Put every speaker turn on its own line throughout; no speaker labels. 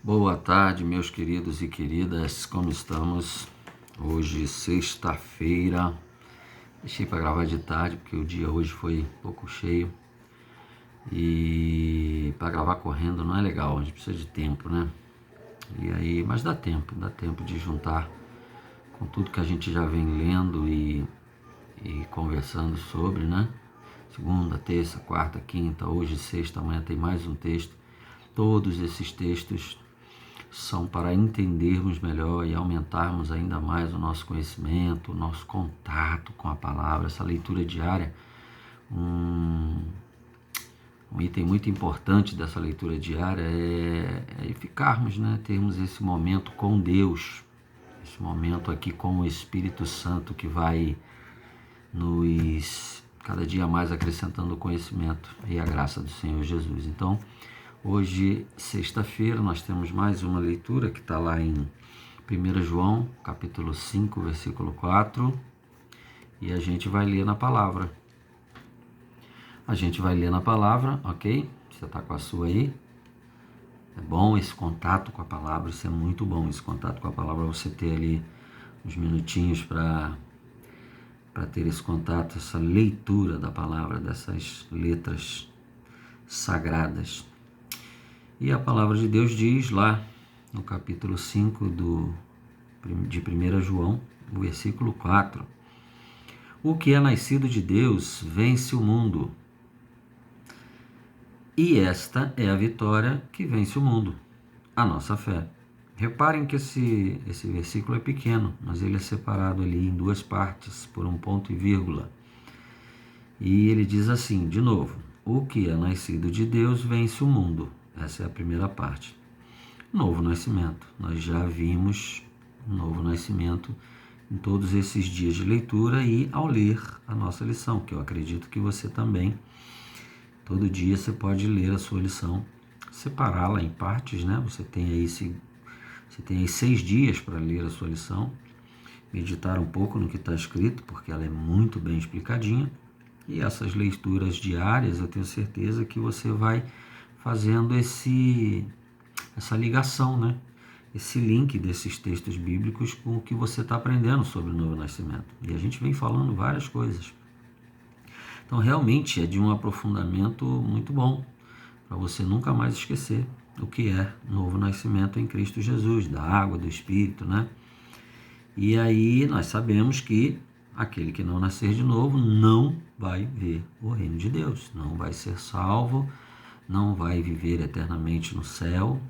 Boa tarde, meus queridos e queridas, como estamos? Hoje, sexta-feira, deixei para gravar de tarde porque o dia hoje foi um pouco cheio e para gravar correndo não é legal, a gente precisa de tempo, né? E aí, mas dá tempo de juntar com tudo que a gente já vem lendo e conversando sobre, né? Segunda, terça, quarta, quinta, hoje sexta, amanhã tem mais um texto. Todos esses textos são para entendermos melhor e aumentarmos ainda mais o nosso conhecimento, o nosso contato com a palavra, essa leitura diária. Um item muito importante dessa leitura diária é ficarmos, né, termos esse momento com Deus, esse momento aqui com o Espírito Santo que vai nos cada dia mais acrescentando o conhecimento e a graça do Senhor Jesus. Então, hoje, sexta-feira, nós temos mais uma leitura que está lá em 1 João, capítulo 5, versículo 4, e a gente vai ler na palavra. Ok? Você está com a sua aí? É bom esse contato com a palavra, isso é muito bom, esse contato com a palavra, você ter ali uns minutinhos para ter esse contato, essa leitura da palavra, dessas letras sagradas. E a palavra de Deus diz lá no capítulo 5 de 1 João, no versículo 4: o que é nascido de Deus vence o mundo, e esta é a vitória que vence o mundo, a nossa fé. Reparem que esse versículo é pequeno, mas ele é separado ali em duas partes, por um ponto e vírgula. E ele diz assim, de novo: o que é nascido de Deus vence o mundo. Essa é a primeira parte. Novo nascimento. Nós já vimos um novo nascimento em todos esses dias de leitura e ao ler a nossa lição, que eu acredito que você também, todo dia você pode ler a sua lição, separá-la em partes, né? Você tem aí 6 dias para ler a sua lição, meditar um pouco no que está escrito, porque ela é muito bem explicadinha. E essas leituras diárias, eu tenho certeza que você vai fazendo essa ligação, né? Esse link desses textos bíblicos com o que você está aprendendo sobre o novo nascimento. E a gente vem falando várias coisas. Então, realmente é de um aprofundamento muito bom, para você nunca mais esquecer o que é novo nascimento em Cristo Jesus, da água, do Espírito, né? E aí nós sabemos que aquele que não nascer de novo não vai ver o reino de Deus, não vai ser salvo, não vai viver eternamente no céu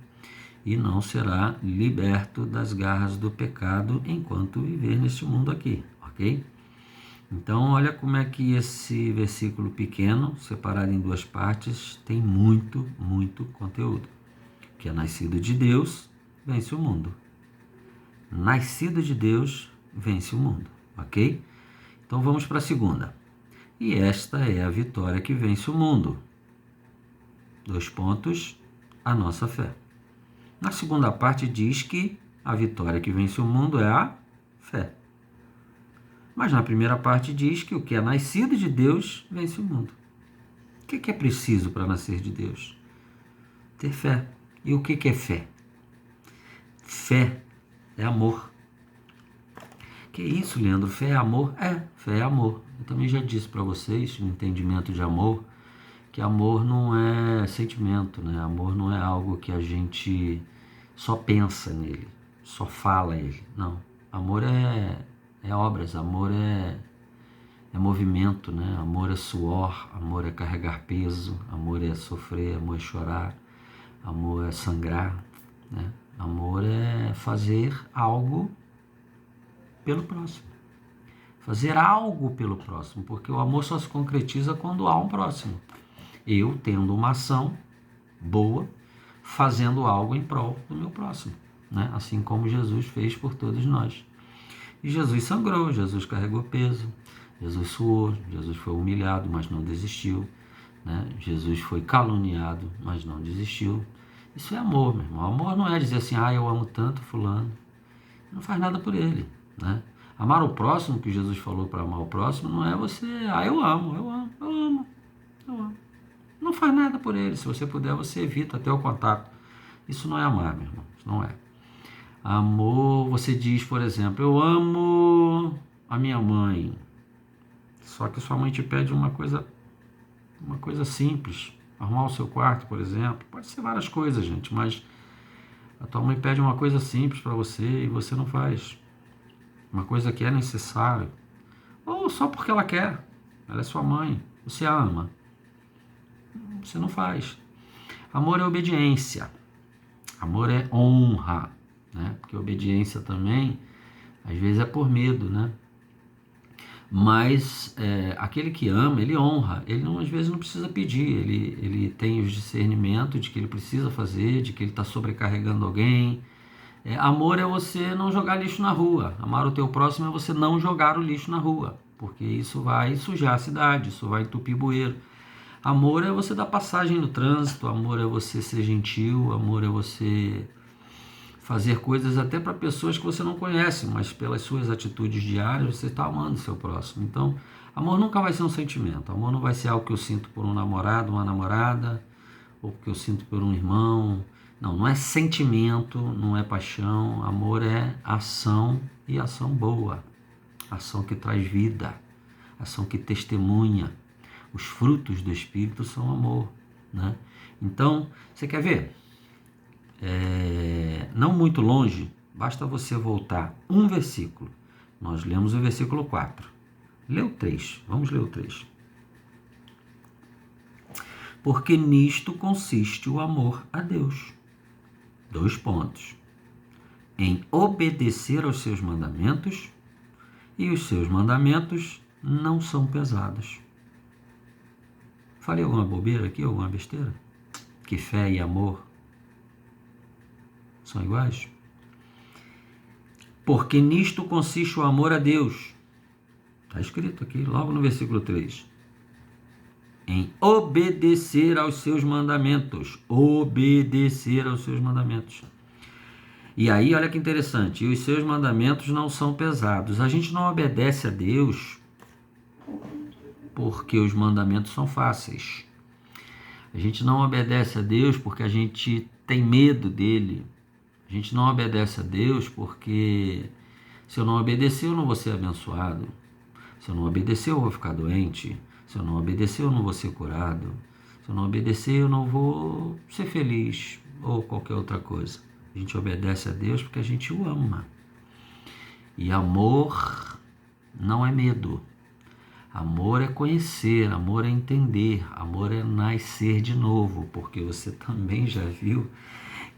e não será liberto das garras do pecado enquanto viver neste mundo aqui, ok? Então, olha como é que esse versículo pequeno, separado em duas partes, tem muito, muito conteúdo. Que é nascido de Deus, vence o mundo. Nascido de Deus, vence o mundo, ok? Então, vamos para a segunda. E esta é a vitória que vence o mundo. 2 pontos, a nossa fé. Na segunda parte diz que a vitória que vence o mundo é a fé. Mas na primeira parte diz que o que é nascido de Deus vence o mundo. O que é preciso para nascer de Deus? Ter fé. E o que é fé? Fé é amor. Que isso, Leandro? Fé é amor? É, fé é amor. Eu também já disse para vocês, no entendimento de amor, que amor não é sentimento, né? Amor não é algo que a gente só pensa nele, só fala ele. Não. Amor é obras, amor é movimento, né? Amor é suor, amor é carregar peso, amor é sofrer, amor é chorar, amor é sangrar, né? Amor é fazer algo pelo próximo. Fazer algo pelo próximo, porque o amor só se concretiza quando há um próximo. Eu tendo uma ação boa, fazendo algo em prol do meu próximo, né? Assim como Jesus fez por todos nós. E Jesus sangrou, Jesus carregou peso, Jesus suou, Jesus foi humilhado, mas não desistiu, né? Jesus foi caluniado, mas não desistiu. Isso é amor, meu irmão. Amor não é dizer assim, eu amo tanto fulano. Não faz nada por ele, né? Amar o próximo, que Jesus falou para amar o próximo, não é você, eu amo. Não faz nada por ele. Se você puder, você evita até o contato. Isso não é amar, meu irmão. Isso não é. Amor, você diz, por exemplo, eu amo a minha mãe. Só que sua mãe te pede uma coisa simples. Arrumar o seu quarto, por exemplo. Pode ser várias coisas, gente, mas a tua mãe pede uma coisa simples para você e você não faz. Uma coisa que é necessário. Ou só porque ela quer. Ela é sua mãe. Você a ama. Você não faz. Amor é obediência. Amor é honra, né? Porque obediência também, às vezes é por medo, né? Mas aquele que ama, ele honra. Ele não, às vezes não precisa pedir. Ele tem o discernimento de que ele precisa fazer, de que ele está sobrecarregando alguém. Amor é você não jogar lixo na rua. Amar o teu próximo é você não jogar o lixo na rua, porque isso vai sujar a cidade, isso vai entupir bueiro. Amor é você dar passagem no trânsito, amor é você ser gentil, amor é você fazer coisas até para pessoas que você não conhece, mas pelas suas atitudes diárias você está amando o seu próximo. Então, amor nunca vai ser um sentimento, amor não vai ser algo que eu sinto por um namorado, uma namorada, ou que eu sinto por um irmão. Não, não é sentimento, não é paixão, amor é ação e ação boa, ação que traz vida, ação que testemunha. Os frutos do Espírito são amor, né? Então, você quer ver? Não muito longe, basta você voltar um versículo. Nós lemos o versículo 4. Lê o 3, vamos ler o 3. Porque nisto consiste o amor a Deus. 2 pontos. Em obedecer aos seus mandamentos, e os seus mandamentos não são pesados. Falei alguma bobeira aqui, alguma besteira? Que fé e amor são iguais? Porque nisto consiste o amor a Deus. Está escrito aqui, logo no versículo 3. Em obedecer aos seus mandamentos. Obedecer aos seus mandamentos. E aí, olha que interessante, e os seus mandamentos não são pesados. A gente não obedece a Deus porque os mandamentos são fáceis. A gente não obedece a Deus porque a gente tem medo dele. A gente não obedece a Deus porque se eu não obedecer eu não vou ser abençoado. Se eu não obedecer eu vou ficar doente. Se eu não obedecer eu não vou ser curado. Se eu não obedecer eu não vou ser feliz ou qualquer outra coisa. A gente obedece a Deus porque a gente o ama. E amor não é medo. Amor é conhecer, amor é entender, amor é nascer de novo, porque você também já viu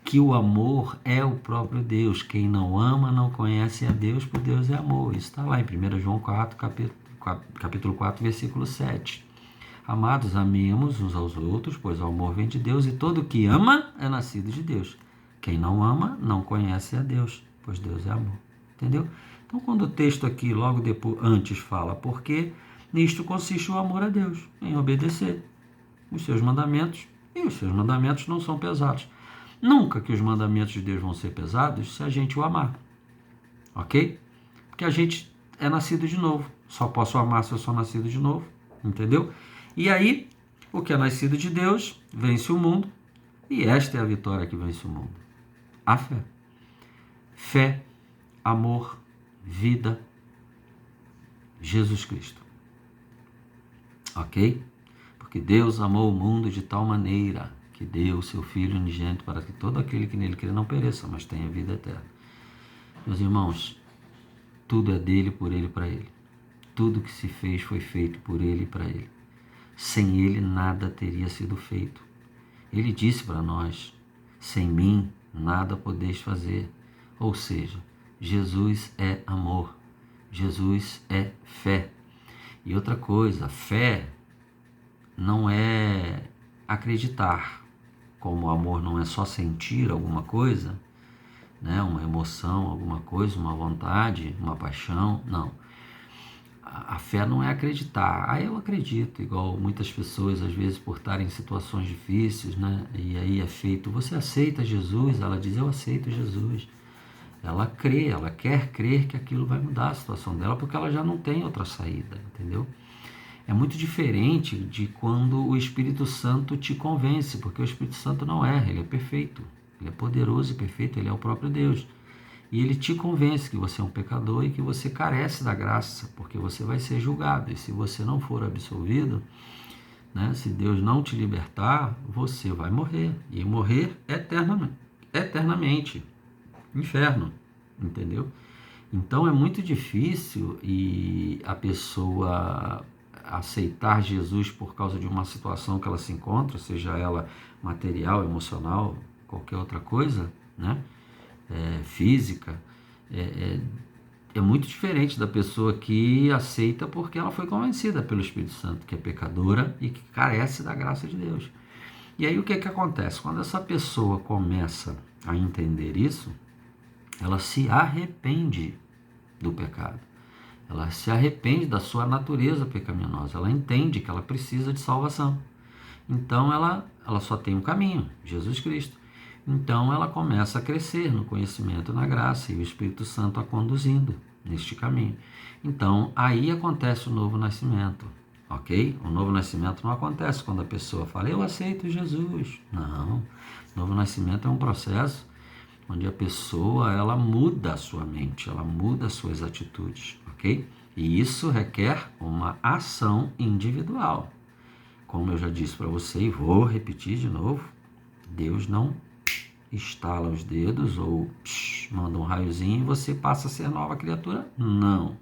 que o amor é o próprio Deus. Quem não ama não conhece a Deus, porque Deus é amor. Isso está lá em 1 João 4, capítulo 4, versículo 7. Amados, amemos uns aos outros, pois o amor vem de Deus, e todo que ama é nascido de Deus. Quem não ama não conhece a Deus, pois Deus é amor. Entendeu? Então, quando o texto aqui, logo depois, antes fala, porque nisto consiste o amor a Deus, em obedecer os seus mandamentos, e os seus mandamentos não são pesados. Nunca que os mandamentos de Deus vão ser pesados se a gente o amar, ok? Porque a gente é nascido de novo, só posso amar se eu sou nascido de novo, entendeu? E aí, o que é nascido de Deus vence o mundo, e esta é a vitória que vence o mundo. A fé. Fé, amor, vida, Jesus Cristo. Ok? Porque Deus amou o mundo de tal maneira que deu o seu Filho unigênito para que todo aquele que nele crê não pereça, mas tenha vida eterna. Meus irmãos, tudo é dele, por ele e para ele. Tudo que se fez foi feito por ele e para ele. Sem ele nada teria sido feito. Ele disse para nós, sem mim nada podeis fazer. Ou seja, Jesus é amor. Jesus é fé. E outra coisa, fé não é acreditar. Como o amor não é só sentir alguma coisa, né? Uma emoção, alguma coisa, uma vontade, uma paixão, não. A fé não é acreditar. Eu acredito, igual muitas pessoas, às vezes, por estarem em situações difíceis, né? E aí é feito, você aceita Jesus? Ela diz, eu aceito Jesus. Ela crê, ela quer crer que aquilo vai mudar a situação dela, porque ela já não tem outra saída, entendeu? É muito diferente de quando o Espírito Santo te convence, porque o Espírito Santo não erra, ele é perfeito. Ele é poderoso e perfeito, ele é o próprio Deus. E ele te convence que você é um pecador e que você carece da graça, porque você vai ser julgado. E se você não for absolvido, né, se Deus não te libertar, você vai morrer. E morrer eternamente. Eternamente. Inferno. Entendeu? Então é muito difícil e a pessoa aceitar Jesus por causa de uma situação que ela se encontra, seja ela material, emocional, qualquer outra coisa, né? Física, é muito diferente da pessoa que aceita porque ela foi convencida pelo Espírito Santo que é pecadora e que carece da graça de Deus. E aí o que acontece? Quando essa pessoa começa a entender isso, ela se arrepende do pecado. Ela se arrepende da sua natureza pecaminosa. Ela entende que ela precisa de salvação. Então ela só tem um caminho, Jesus Cristo. Então ela começa a crescer no conhecimento, na graça, e o Espírito Santo a conduzindo neste caminho. Então aí acontece o novo nascimento, ok? O novo nascimento não acontece quando a pessoa fala, eu aceito Jesus. Não, o novo nascimento é um processo onde a pessoa ela muda a sua mente, ela muda as suas atitudes, ok? E isso requer uma ação individual. Como eu já disse para você e vou repetir de novo, Deus não estala os dedos ou manda um raiozinho e você passa a ser nova criatura. Não.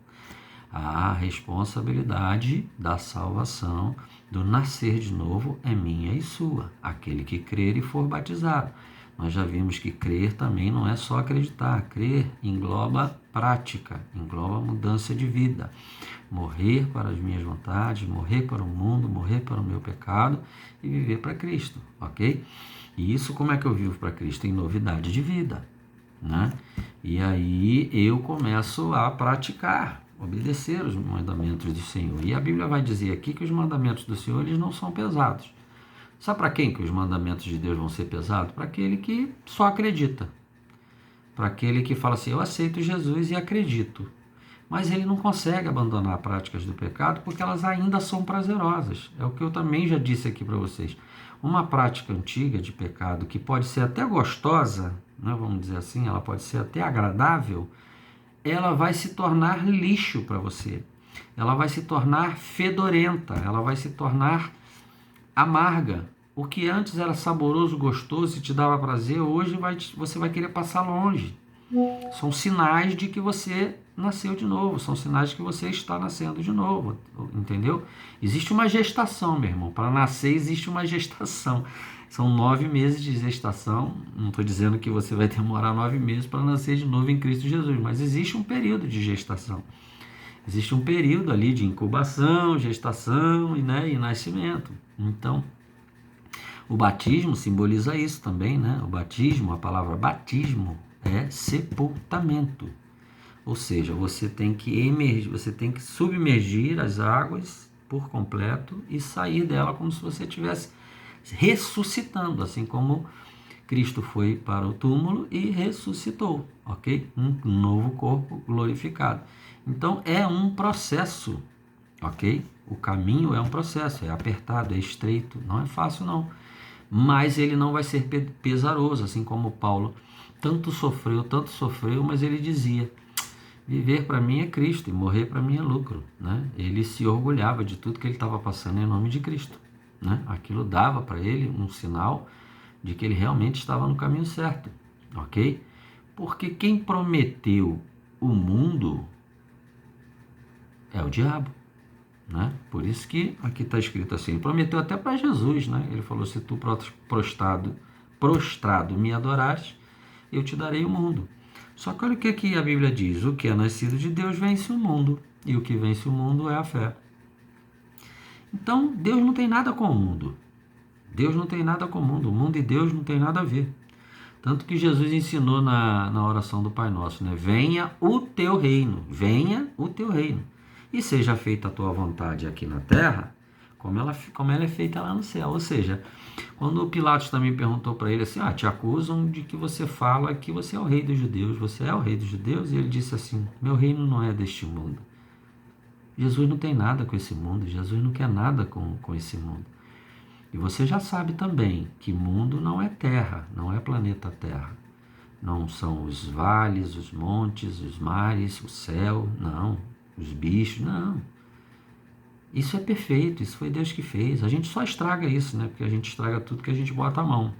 A responsabilidade da salvação, do nascer de novo, é minha e sua. Aquele que crer e for batizado. Nós já vimos que crer também não é só acreditar. Crer engloba prática, engloba mudança de vida. Morrer para as minhas vontades, morrer para o mundo, morrer para o meu pecado e viver para Cristo, ok? E isso como é que eu vivo para Cristo? Em novidade de vida, né? E aí eu começo a praticar, obedecer os mandamentos do Senhor. E a Bíblia vai dizer aqui que os mandamentos do Senhor eles não são pesados. Sabe para quem que os mandamentos de Deus vão ser pesados? Para aquele que só acredita. Para aquele que fala assim, eu aceito Jesus e acredito. Mas ele não consegue abandonar práticas do pecado porque elas ainda são prazerosas. É o que eu também já disse aqui para vocês. Uma prática antiga de pecado que pode ser até gostosa, né, vamos dizer assim, ela pode ser até agradável, ela vai se tornar lixo para você. Ela vai se tornar fedorenta, ela vai se tornar amarga. O que antes era saboroso, gostoso e te dava prazer, hoje você vai querer passar longe. São sinais de que você nasceu de novo, são sinais de que você está nascendo de novo, entendeu? Existe uma gestação, meu irmão, para nascer existe uma gestação. São 9 meses de gestação, não estou dizendo que você vai demorar 9 meses para nascer de novo em Cristo Jesus, mas existe um período de gestação. Existe um período ali de incubação, gestação e nascimento. Então, o batismo simboliza isso também, né? O batismo, a palavra batismo é sepultamento. Ou seja, você tem que submergir as águas por completo e sair dela como se você estivesse ressuscitando, assim como Cristo foi para o túmulo e ressuscitou, ok? Um novo corpo glorificado. Então é um processo, ok? O caminho é um processo, é apertado, é estreito, não é fácil não. Mas ele não vai ser pesaroso, assim como Paulo tanto sofreu, mas ele dizia, viver para mim é Cristo e morrer para mim é lucro, né? Ele se orgulhava de tudo que ele estava passando em nome de Cristo, né? Aquilo dava para ele um sinal de que ele realmente estava no caminho certo, ok? Porque quem prometeu o mundo é o diabo, né? Por isso que aqui está escrito assim, ele prometeu até para Jesus, né? Ele falou, se tu prostrado me adoraste, eu te darei o mundo. Só que olha o que aqui a Bíblia diz, o que é nascido de Deus vence o mundo, e o que vence o mundo é a fé. Então, Deus não tem nada com o mundo. Deus não tem nada com o mundo e Deus não tem nada a ver. Tanto que Jesus ensinou na oração do Pai Nosso, né? Venha o teu reino, e seja feita a tua vontade aqui na terra, como ela é feita lá no céu. Ou seja, quando o Pilatos também perguntou para ele assim, te acusam de que você fala que você é o rei dos judeus, você é o rei dos judeus? E ele disse assim, meu reino não é deste mundo. Jesus não tem nada com esse mundo, Jesus não quer nada com esse mundo. E você já sabe também que mundo não é terra, não é planeta Terra. Não são os vales, os montes, os mares, o céu, não. Os bichos, não. Isso é perfeito, isso foi Deus que fez. A gente só estraga isso, né? Porque a gente estraga tudo que a gente bota a mão.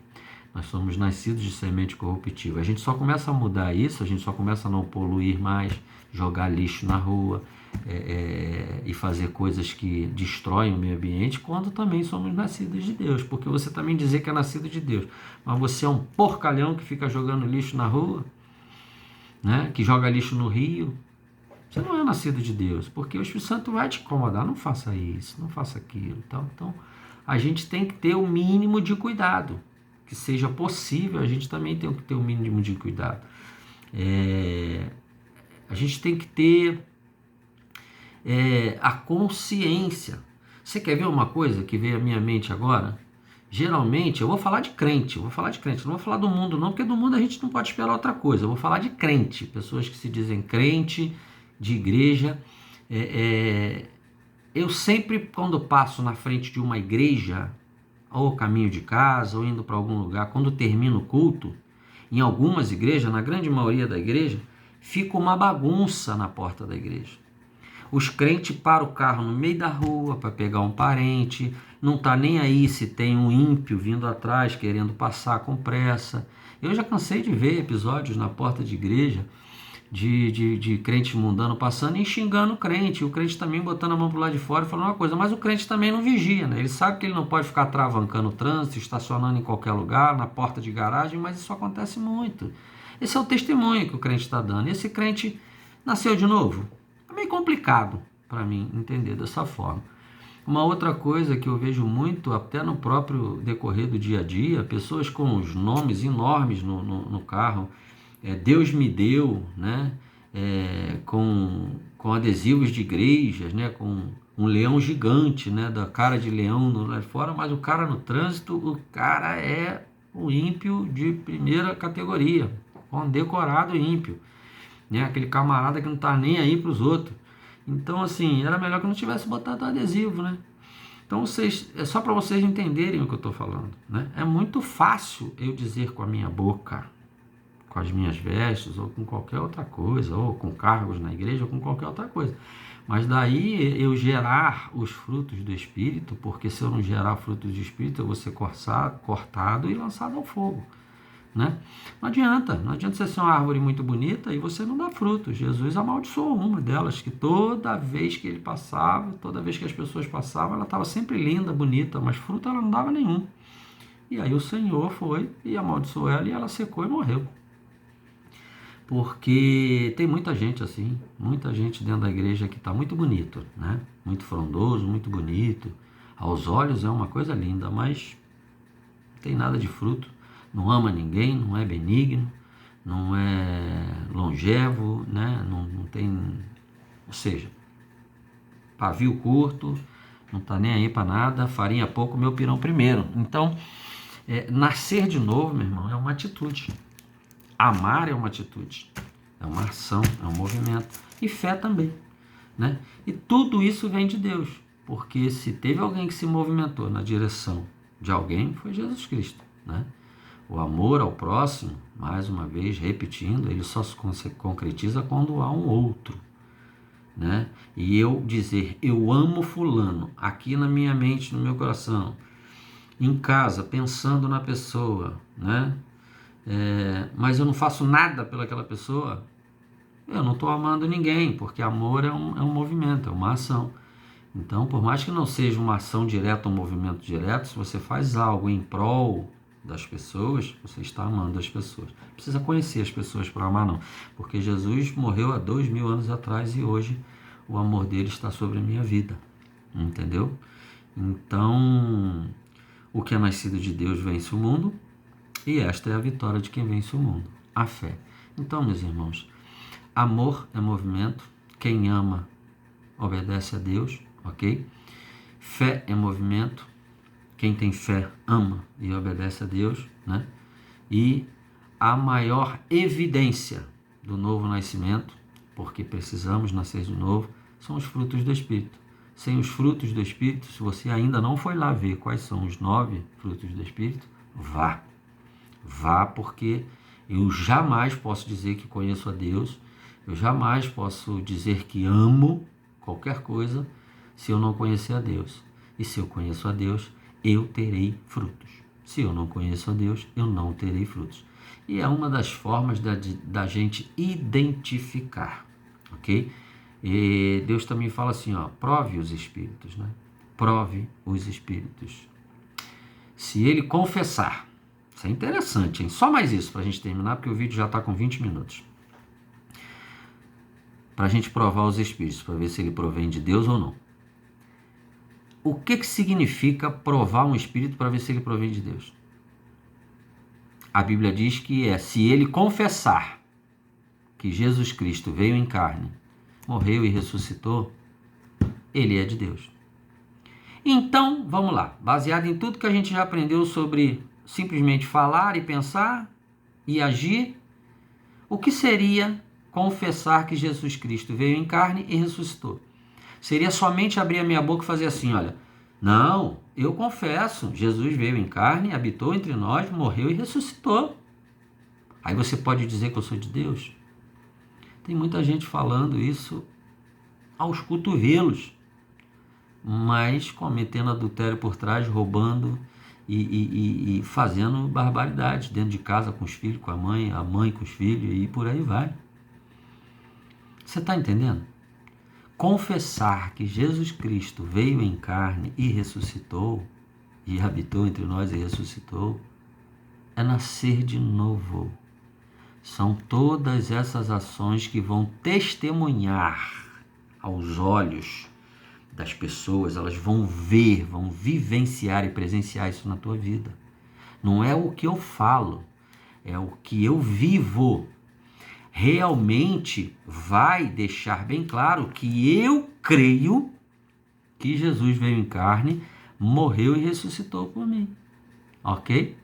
Nós somos nascidos de semente corruptível. A gente só começa a mudar isso, a gente só começa a não poluir mais, jogar lixo na rua e fazer coisas que destroem o meio ambiente quando também somos nascidos de Deus. Porque você também dizer que é nascido de Deus, mas você é um porcalhão que fica jogando lixo na rua, né? Que joga lixo no rio. Você não é nascido de Deus, porque o Espírito Santo vai te incomodar. Não faça isso, não faça aquilo. Então, a gente tem que ter o mínimo de cuidado. Que seja possível, a gente também tem que ter o mínimo de cuidado. A gente tem que ter a consciência. Você quer ver uma coisa que veio à minha mente agora? Geralmente, eu vou falar de crente, não vou falar do mundo não, porque do mundo a gente não pode esperar outra coisa. Eu vou falar de crente, pessoas que se dizem crente, de igreja. Eu sempre, quando passo na frente de uma igreja, ou caminho de casa, ou indo para algum lugar, quando termino o culto, em algumas igrejas, na grande maioria da igreja, fica uma bagunça na porta da igreja. Os crentes param o carro no meio da rua para pegar um parente, não está nem aí se tem um ímpio vindo atrás querendo passar com pressa. Eu já cansei de ver episódios na porta de igreja de crente mundano passando e xingando o crente. O crente também botando a mão pro lado de fora e falando uma coisa, mas o crente também não vigia, né? Ele sabe que ele não pode ficar travancando o trânsito, estacionando em qualquer lugar, na porta de garagem, mas isso acontece muito. Esse é o testemunho que o crente está dando. Esse crente nasceu de novo. É meio complicado para mim entender dessa forma. Uma outra coisa que eu vejo muito, até no próprio decorrer do dia a dia, pessoas com os nomes enormes no carro, Deus me deu, né? Com adesivos de igrejas, né? Com um leão gigante, né? Da cara de leão lá de fora, mas o cara no trânsito, o cara é o ímpio de primeira categoria, condecorado ímpio, né? Aquele camarada que não tá nem aí para os outros. Então, assim, era melhor que não tivesse botado adesivo, né? Então, é só para vocês entenderem o que eu estou falando, né? É muito fácil eu dizer com a minha boca, com as minhas vestes, ou com qualquer outra coisa, ou com cargos na igreja, ou com qualquer outra coisa. Mas daí eu gerar os frutos do Espírito, porque se eu não gerar frutos do Espírito, eu vou ser cortado e lançado ao fogo, né? Não adianta você ser uma árvore muito bonita e você não dar frutos. Jesus amaldiçoou uma delas, que toda vez que ele passava, toda vez que as pessoas passavam, ela estava sempre linda, bonita, mas fruto ela não dava nenhum. E aí o Senhor foi e amaldiçoou ela e ela secou e morreu. Porque tem muita gente assim, muita gente dentro da igreja que está muito bonito, né? Muito frondoso, muito bonito. Aos olhos é uma coisa linda, mas não tem nada de fruto. Não ama ninguém, não é benigno, não é longevo, né? Não tem, ou seja, pavio curto, não está nem aí para nada, farinha pouco, meu pirão primeiro. Então, nascer de novo, meu irmão, é uma atitude. Amar é uma atitude, é uma ação, é um movimento. E fé também, né? E tudo isso vem de Deus, porque se teve alguém que se movimentou na direção de alguém, foi Jesus Cristo, né? O amor ao próximo, mais uma vez, repetindo, ele só se concretiza quando há um outro, né? E eu dizer, eu amo fulano, aqui na minha mente, no meu coração, em casa, pensando na pessoa, né? Mas eu não faço nada pelaquela pessoa, eu não estou amando ninguém, porque amor é um movimento, é uma ação. Então, por mais que não seja uma ação direta, um movimento direto, se você faz algo em prol das pessoas, você está amando as pessoas. Não precisa conhecer as pessoas para amar, não, porque Jesus morreu há 2000 anos atrás e hoje o amor dele está sobre a minha vida, entendeu? Então, o que é nascido de Deus vence o mundo, e esta é a vitória de quem vence o mundo, a fé. Então, meus irmãos, amor é movimento, quem ama obedece a Deus, ok? Fé é movimento, quem tem fé ama e obedece a Deus, né? E a maior evidência do novo nascimento, porque precisamos nascer de novo, são os frutos do Espírito. sem os frutos do Espírito. Se você ainda não foi lá ver quais são os 9 frutos do Espírito, vá. Vá, porque eu jamais posso dizer que conheço a Deus, eu jamais posso dizer que amo qualquer coisa se eu não conhecer a Deus. E se eu conheço a Deus, eu terei frutos. Se eu não conheço a Deus, eu não terei frutos. E é uma das formas da gente identificar, ok? E Deus também fala assim, ó, prove os espíritos, né? Prove os espíritos. Se ele confessar, isso é interessante, hein? Só mais isso para a gente terminar, porque o vídeo já está com 20 minutos. Para a gente provar os espíritos, para ver se ele provém de Deus ou não. O que significa provar um espírito para ver se ele provém de Deus? A Bíblia diz que se ele confessar que Jesus Cristo veio em carne, morreu e ressuscitou, ele é de Deus. Então, vamos lá. Baseado em tudo que a gente já aprendeu sobre simplesmente falar e pensar e agir, o que seria confessar que Jesus Cristo veio em carne e ressuscitou? Seria somente abrir a minha boca e fazer assim, olha, não, eu confesso, Jesus veio em carne, habitou entre nós, morreu e ressuscitou. Aí você pode dizer que eu sou de Deus? Tem muita gente falando isso aos cotovelos, mas cometendo adultério por trás, roubando e fazendo barbaridades dentro de casa com os filhos, com a mãe com os filhos e por aí vai. Você está entendendo? Confessar que Jesus Cristo veio em carne e ressuscitou, e habitou entre nós e ressuscitou, é nascer de novo. São todas essas ações que vão testemunhar aos olhos das pessoas, elas vão ver, vão vivenciar e presenciar isso na tua vida. Não é o que eu falo, é o que eu vivo. Realmente vai deixar bem claro que eu creio que Jesus veio em carne, morreu e ressuscitou por mim. Ok?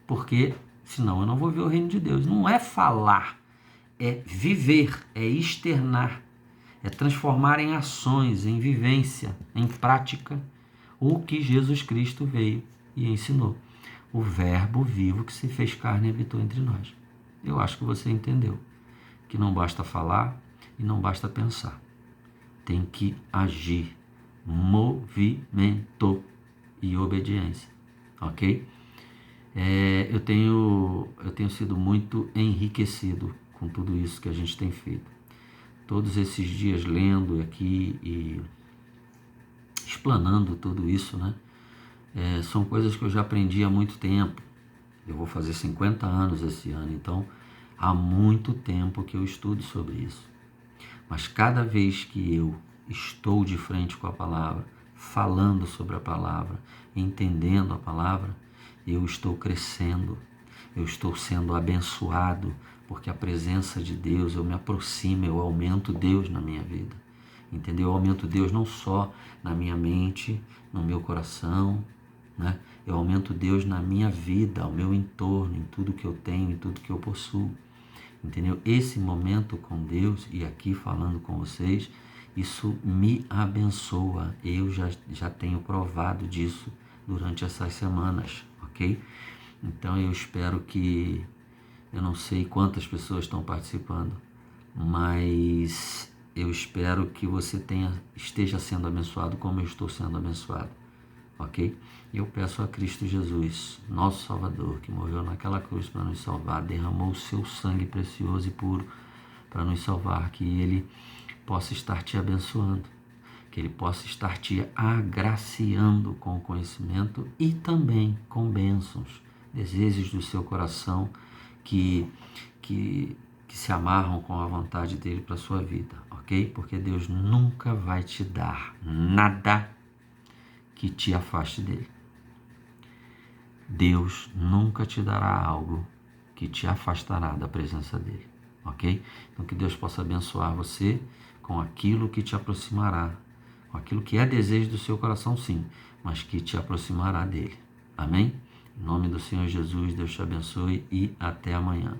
Porque senão eu não vou ver o reino de Deus. Não é falar, é viver, é externar, é transformar em ações, em vivência, em prática, o que Jesus Cristo veio e ensinou. O verbo vivo que se fez carne e habitou entre nós. Eu acho que você entendeu que não basta falar e não basta pensar. Tem que agir, movimento e obediência, ok? Eu tenho sido muito enriquecido com tudo isso que a gente tem feito. Todos esses dias lendo aqui e explanando tudo isso, né? São coisas que eu já aprendi há muito tempo. Eu vou fazer 50 anos esse ano, então há muito tempo que eu estudo sobre isso. Mas cada vez que eu estou de frente com a palavra, falando sobre a palavra, entendendo a palavra, eu estou crescendo, eu estou sendo abençoado, porque a presença de Deus, eu me aproximo, eu aumento Deus na minha vida, entendeu? Eu aumento Deus não só na minha mente, no meu coração, né? Eu aumento Deus na minha vida, ao meu entorno, em tudo que eu tenho, em tudo que eu possuo, entendeu? Esse momento com Deus e aqui falando com vocês, isso me abençoa. Eu já tenho provado disso durante essas semanas, ok? Então eu espero que, eu não sei quantas pessoas estão participando, mas eu espero que você esteja sendo abençoado como eu estou sendo abençoado, ok? Eu peço a Cristo Jesus, nosso Salvador, que morreu naquela cruz para nos salvar, derramou o seu sangue precioso e puro para nos salvar, que Ele possa estar te abençoando, que Ele possa estar te agraciando com o conhecimento e também com bênçãos, desejos do seu coração que se amarram com a vontade dEle para a sua vida, ok? Porque Deus nunca vai te dar nada que te afaste dEle. Deus nunca te dará algo que te afastará da presença dEle, ok? Então que Deus possa abençoar você com aquilo que te aproximará, com aquilo que é desejo do seu coração, sim, mas que te aproximará dEle. Amém? Em nome do Senhor Jesus, Deus te abençoe e até amanhã.